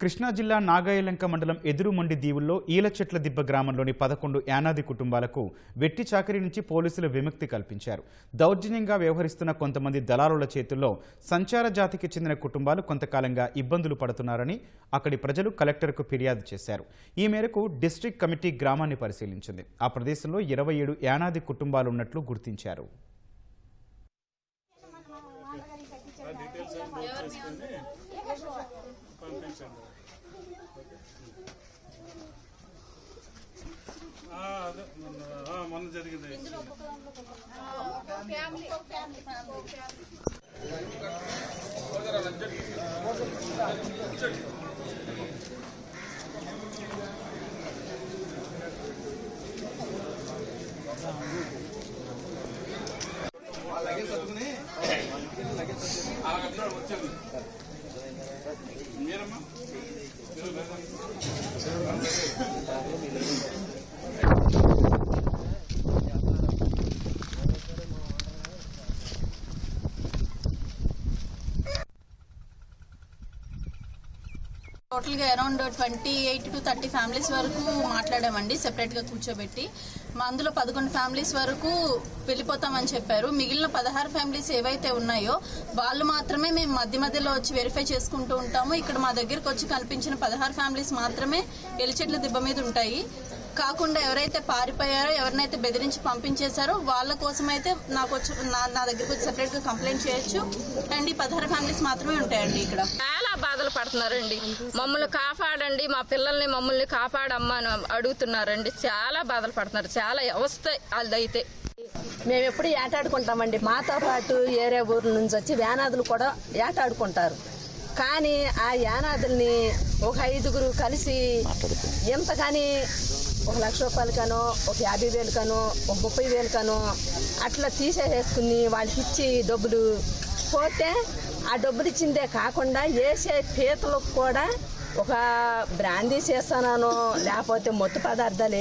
కృష్ణా జిల్లా నాగాయలంక మండలం ఎదురుమండి దీవుల్లో ఈలచెట్ల దిబ్బ గ్రామంలోని 11 యానాది కుటుంబాలకు వెట్టి చాకరీ నుంచి పోలీసులు విముక్తి కల్పించారు. దౌర్జన్యంగా వ్యవహరిస్తున్న కొంతమంది దళారుల చేతుల్లో సంచార జాతికి చెందిన కుటుంబాలు కొంతకాలంగా ఇబ్బందులు పడుతున్నారని అక్కడి ప్రజలు కలెక్టర్కు ఫిర్యాదు చేశారు. ఈ మేరకు డిస్ట్రిక్ట్ కమిటీ గ్రామాన్ని పరిశీలించింది. ఆ ప్రదేశంలో 27 యానాది కుటుంబాలు ఉన్నట్లు గుర్తించారు. మొన్న జరిగింది వచ్చేది మీరమ్మా టోటల్గా అరౌండ్ 28 to 30 ఫ్యామిలీస్ వరకు మాట్లాడామండి, సెపరేట్గా కూర్చోబెట్టి. అందులో 11 ఫ్యామిలీస్ వరకు వెళ్ళిపోతామని చెప్పారు. మిగిలిన 16 ఫ్యామిలీస్ ఏవైతే ఉన్నాయో వాళ్ళు మాత్రమే మేము మధ్య మధ్యలో వచ్చి వెరిఫై చేసుకుంటూ ఉంటాము. ఇక్కడ మా దగ్గరకు వచ్చి కనిపించిన 16 ఫ్యామిలీస్ మాత్రమే ఎలిచెట్ల దిబ్బ మీద ఉంటాయి. కాకుండా ఎవరైతే పారిపోయారో, ఎవరినైతే బెదిరించి పంపించేశారో వాళ్ళ కోసం అయితే నా దగ్గరకు వచ్చి సెపరేట్ గా కంప్లైంట్ చేయొచ్చు. అండ్ ఈ 16 ఫ్యామిలీస్ మాత్రమే ఉంటాయండి. ఇక్కడ చాలా బాధలు పడుతున్నారండి. మమ్మల్ని కాపాడండి, మా పిల్లల్ని మమ్మల్ని కాపాడమ్మా అని అడుగుతున్నారండి. చాలా బాధలు పడుతున్నారు. చాలా అవస్థ వాళ్ళదైతే. మేము ఎప్పుడు ఏటాడుకుంటామండి. మాతో పాటు ఏరే ఊర్ల నుంచి వచ్చి యానాదులు కూడా ఏటాడుకుంటారు. కానీ ఆ యానాదుల్ని ఒక 5గురు కలిసి ఎంతగాని 1 లక్ష రూపాయలకనో, ఒక 50,000కనో, ఒక 30,000కనో అట్లా తీసేసుకుని వాళ్ళకి ఇచ్చి డబ్బులు పోతే ఆ డబ్బులు ఇచ్చిందే కాకుండా వేసే పీతలకు కూడా ఒక బ్రాందీ చేస్తానో లేకపోతే మొత్తం పదార్థాలు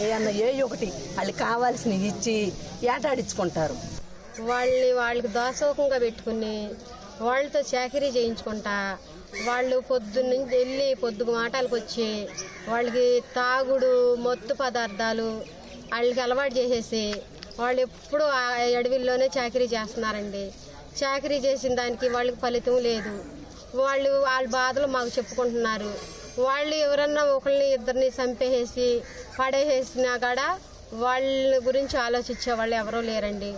ఏ ఒకటి వాళ్ళకి కావాల్సినవి ఇచ్చి ఏటాడించుకుంటారు. వాళ్ళకి దాసోకంగా పెట్టుకుని వాళ్ళతో చాకరీ చేయించుకుంటా వాళ్ళు పొద్దున్నుంచి వెళ్ళి పొద్దుగు మాటలకు వచ్చి వాళ్ళకి తాగుడు మొత్తు పదార్థాలు వాళ్ళకి అలవాటు చేసేసి వాళ్ళు ఎప్పుడూ ఆ అడవిల్లోనే చాకరీ చేస్తున్నారండి. చాకరీ చేసిన దానికి వాళ్ళకి ఫలితం లేదు. వాళ్ళ బాధలు మాకు చెప్పుకుంటున్నారు. వాళ్ళు ఎవరన్నా ఒకరిని ఇద్దరిని చంపేసి పడేసేసినా కూడా వాళ్ళ గురించి ఆలోచించే వాళ్ళు ఎవరూ లేరండి.